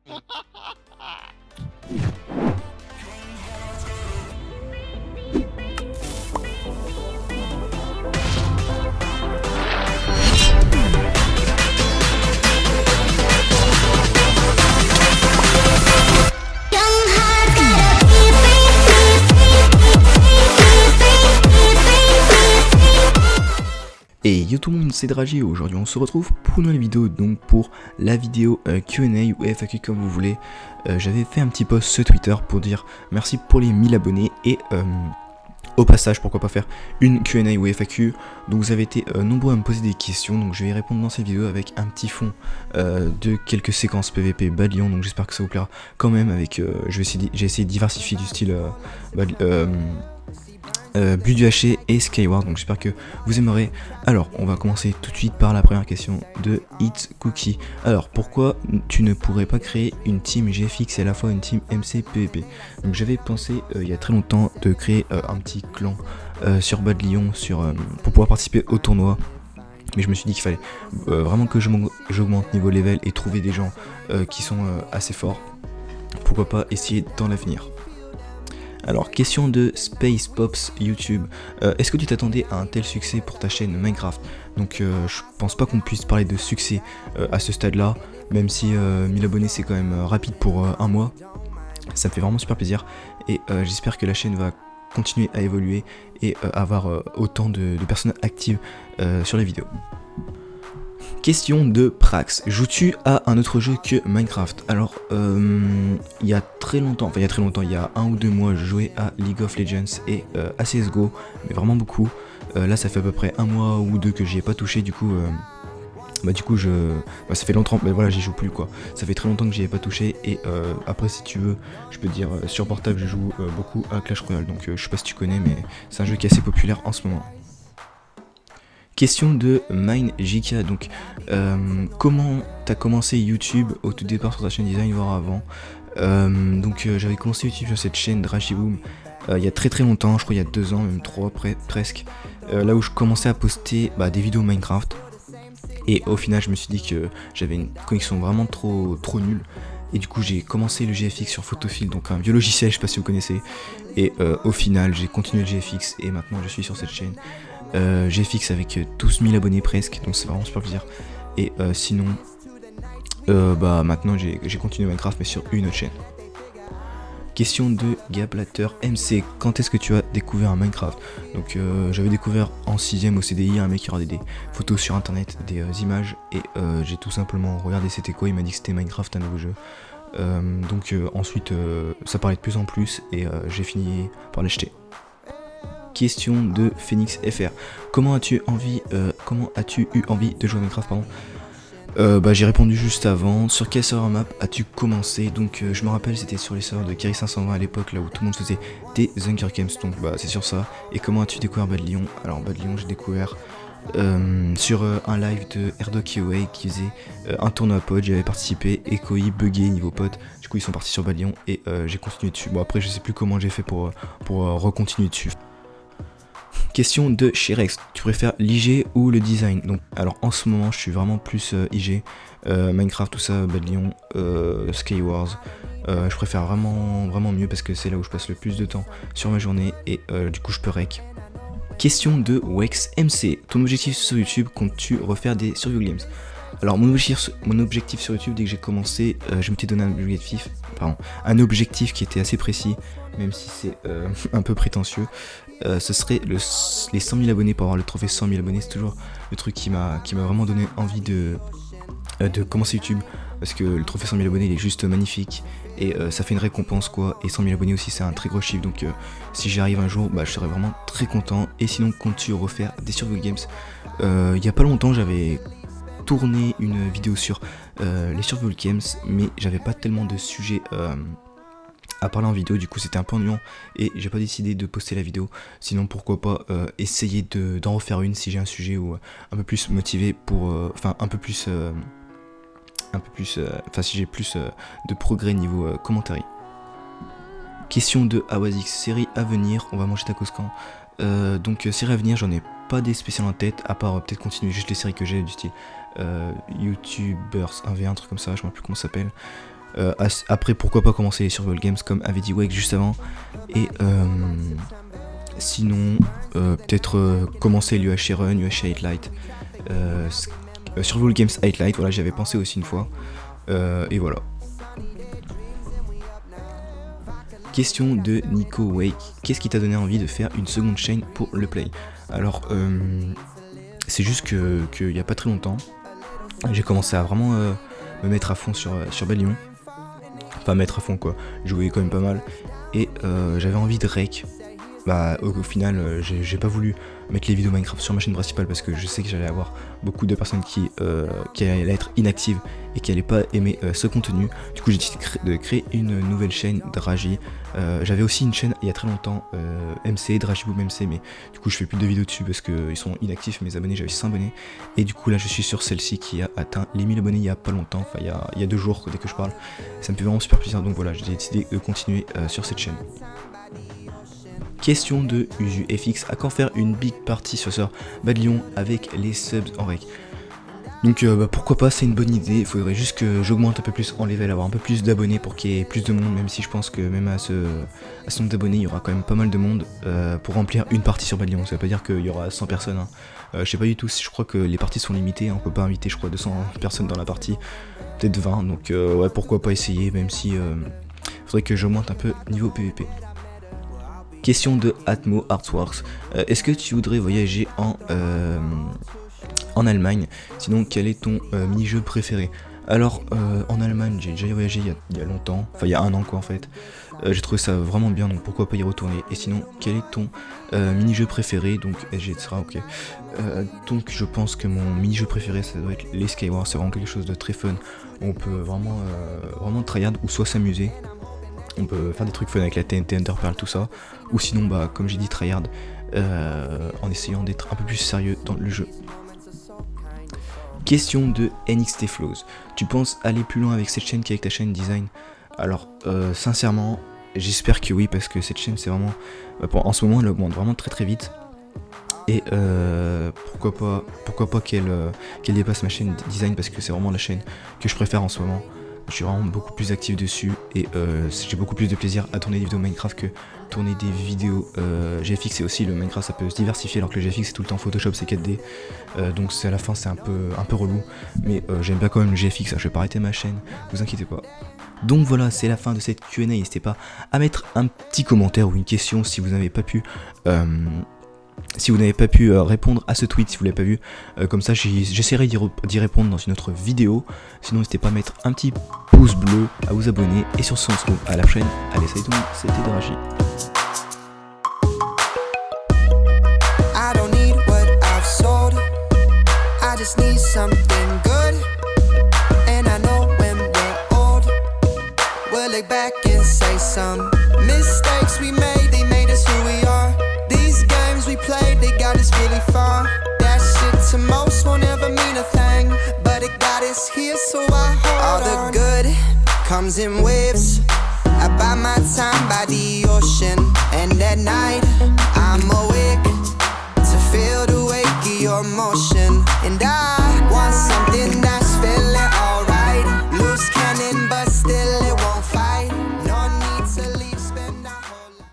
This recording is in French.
Et yo tout le monde, c'est Dragi. Aujourd'hui on se retrouve pour une nouvelle vidéo, donc pour la vidéo Q&A ou FAQ comme vous voulez. J'avais fait un petit post sur Twitter pour dire merci pour les 1000 abonnés et au passage pourquoi pas faire une Q&A ou FAQ. Donc vous avez été nombreux à me poser des questions, donc je vais y répondre dans cette vidéo avec un petit fond de quelques séquences PVP Bad Lion. Donc j'espère que ça vous plaira quand même avec, j'ai essayé de diversifier du style Blue du Haché et Skyward, donc j'espère que vous aimerez. Alors on va commencer tout de suite par la première question de It's Cookie. Alors pourquoi tu ne pourrais pas créer une team GFX et à la fois une team MC PVP? Donc j'avais pensé il y a très longtemps de créer un petit clan sur Bad Lion pour pouvoir participer au tournoi. Mais je me suis dit qu'il fallait vraiment que j'augmente niveau level et trouver des gens qui sont assez forts. Pourquoi pas essayer dans l'avenir. Alors, question de Space Pops YouTube. Est-ce que tu t'attendais à un tel succès pour ta chaîne Minecraft? Donc, je pense pas qu'on puisse parler de succès à ce stade-là, même si 1000 abonnés c'est quand même rapide pour un mois. Ça me fait vraiment super plaisir et j'espère que la chaîne va continuer à évoluer et avoir autant de personnes actives sur les vidéos. Question de Prax, joues-tu à un autre jeu que Minecraft? Alors, il y a très longtemps, il y a 1 ou 2 mois, je jouais à League of Legends et à CSGO, mais vraiment beaucoup. Là, ça fait à peu près 1 mois ou 2 que j'y ai pas touché, du coup, ça fait longtemps, mais voilà, j'y joue plus quoi. Ça fait très longtemps que j'y ai pas touché et après, si tu veux, je peux te dire, sur portable, je joue beaucoup à Clash Royale, donc je sais pas si tu connais, mais c'est un jeu qui est assez populaire en ce moment. Question de MineJK, donc comment t'as commencé YouTube au tout départ sur ta chaîne design, voire avant? J'avais commencé YouTube sur cette chaîne Dragiboom il y a très longtemps, je crois il y a 2 ans, même 3 presque, là où je commençais à poster des vidéos Minecraft. Et au final je me suis dit que j'avais une connexion vraiment trop nulle. Et du coup j'ai commencé le GFX sur Photofill, donc un vieux logiciel, je sais pas si vous connaissez. Et au final j'ai continué le GFX et maintenant je suis sur cette chaîne. GFX avec 12 000 abonnés presque, donc c'est vraiment super plaisir. Et sinon, maintenant j'ai continué Minecraft mais sur une autre chaîne. Question de Gaplater MC, quand est-ce que tu as découvert un Minecraft? Donc j'avais découvert en 6ème au CDI un mec qui regardait des photos sur internet, des images, et j'ai tout simplement regardé c'était quoi, il m'a dit que c'était Minecraft, un nouveau jeu. Ensuite ça parlait de plus en plus et j'ai fini par l'acheter. Question de Phoenix FR. Comment as-tu eu envie de jouer à Minecraft, j'ai répondu juste avant. Sur quel serveur map as-tu commencé? Donc je me rappelle c'était sur les serveurs de Keri 520 à l'époque, là où tout le monde faisait des Hunger Games, donc c'est sur ça. Et comment as-tu découvert Bad Lion? Alors Bad Lion j'ai découvert sur un live de AirDocKOA qui faisait un tournoi à potes, j'avais participé, Ekoi bugué niveau pote, du coup ils sont partis sur Bad Lion et j'ai continué dessus. Bon après je sais plus comment j'ai fait pour recontinuer dessus. Question de Sherex, tu préfères l'IG ou le design? Donc alors en ce moment je suis vraiment plus IG, Minecraft tout ça, Bad Lion, Skywars, je préfère vraiment mieux parce que c'est là où je passe le plus de temps sur ma journée et du coup je peux rec. Question de Wex MC, ton objectif sur YouTube, comptes-tu refaire des survival games? Alors mon objectif sur YouTube, dès que j'ai commencé, je m'étais donné un objectif qui était assez précis, même si c'est un peu prétentieux. Ce serait les 100 000 abonnés pour avoir le trophée 100 000 abonnés. C'est toujours le truc qui m'a vraiment donné envie de commencer YouTube, parce que le trophée 100 000 abonnés il est juste magnifique et ça fait une récompense quoi, et 100 000 abonnés aussi c'est un très gros chiffre, donc si j'y arrive un jour je serai vraiment très content. Et sinon comptes-tu refaire des survival games? Il y a pas longtemps j'avais tourné une vidéo sur les survival games, mais j'avais pas tellement de sujets à parler en vidéo, du coup c'était un peu ennuyant et j'ai pas décidé de poster la vidéo. Sinon pourquoi pas essayer d'en refaire une si j'ai un sujet ou un peu plus motivé pour si j'ai plus de progrès niveau commentaire. Question de Awazix, série à venir, on va manger tacos quand? Série à venir, j'en ai pas des spéciales en tête, à part peut-être continuer juste les séries que j'ai du style YouTubers 1v1, un truc comme ça, je sais plus comment ça s'appelle. Après, pourquoi pas commencer les survival games comme avait dit Wake juste avant. Et sinon, peut-être commencer l'UHC Run, UHC 8 Lite. Survival Games 8 Lite, voilà, j'avais pensé aussi une fois. Et voilà. Question de Nico Wake. Qu'est-ce qui t'a donné envie de faire une seconde chaîne pour le play? Alors, c'est juste qu'il y a pas très longtemps, j'ai commencé à vraiment me mettre à fond sur Balion. Enfin, mettre à fond quoi. Je jouais quand même pas mal. Et j'avais envie de rec. Bah, au final, j'ai pas voulu mettre les vidéos Minecraft sur ma chaîne principale parce que je sais que j'allais avoir beaucoup de personnes qui allaient être inactives et qui allaient pas aimer ce contenu. Du coup, j'ai décidé de créer une nouvelle chaîne Dragy. J'avais aussi une chaîne il y a très longtemps, MC, Dragyboom MC, mais du coup, je fais plus de vidéos dessus parce qu'ils sont inactifs. Mes abonnés, j'avais 100 abonnés. Et du coup, là, je suis sur celle-ci qui a atteint les 1000 abonnés il y a pas longtemps, enfin, il y a 2 jours dès que je parle. Ça me fait vraiment super plaisir. Donc voilà, j'ai décidé de continuer sur cette chaîne. Question de UjuFX, à quand faire une big party sur ce Balion avec les subs en rec? Donc pourquoi pas, c'est une bonne idée, il faudrait juste que j'augmente un peu plus en level, avoir un peu plus d'abonnés pour qu'il y ait plus de monde, même si je pense que même à ce nombre d'abonnés, il y aura quand même pas mal de monde pour remplir une partie sur Balion. Ça veut pas dire qu'il y aura 100 personnes, hein. Je sais pas du tout, je crois que les parties sont limitées, hein. On peut pas inviter je crois 200 personnes dans la partie, peut-être 20, donc ouais, pourquoi pas essayer, même si faudrait que j'augmente un peu niveau PVP. Question de Atmo Artworks. Est-ce que tu voudrais voyager en Allemagne? Sinon, quel est ton mini-jeu préféré? Alors, en Allemagne, j'ai déjà voyagé il y a longtemps, enfin il y a 1 an quoi en fait. J'ai trouvé ça vraiment bien, donc pourquoi pas y retourner. Et sinon, quel est ton mini-jeu préféré? Donc SG, etc. Ok. Donc je pense que mon mini-jeu préféré, ça doit être les Skywars. C'est vraiment quelque chose de très fun. On peut vraiment tryhard ou soit s'amuser. On peut faire des trucs fun avec la TNT, Enderpearl, tout ça. Ou sinon, bah, comme j'ai dit, tryhard en essayant d'être un peu plus sérieux dans le jeu. Question de NXT Flows. Tu penses aller plus loin avec cette chaîne qu'avec ta chaîne design? Alors, sincèrement, j'espère que oui, parce que cette chaîne, c'est vraiment... en ce moment, elle augmente vraiment très très vite. Et pourquoi pas qu'elle dépasse ma chaîne design, parce que c'est vraiment la chaîne que je préfère en ce moment. Je suis vraiment beaucoup plus actif dessus et j'ai beaucoup plus de plaisir à tourner des vidéos Minecraft que tourner des vidéos GFX. Et aussi le Minecraft ça peut se diversifier alors que le GFX c'est tout le temps Photoshop, c'est 4D, donc c'est à la fin c'est un peu relou, mais j'aime bien quand même le GFX. Je vais pas arrêter ma chaîne, vous inquiétez pas. Donc voilà, c'est la fin de cette Q&A. N'hésitez pas à mettre un petit commentaire ou une question si vous n'avez pas pu répondre à ce tweet, si vous l'avez pas vu, comme ça j'essaierai d'y répondre dans une autre vidéo. Sinon n'hésitez pas à mettre un petit pouce bleu, à vous abonner, et sur ce on se retrouve à la prochaine. Allez, salut tout le monde, c'était Dragy. They got us really far. That shit to most won't ever mean a thing, but it got us here, so I hold all on. The good comes in waves. I buy my time by the ocean, and at night I'm away.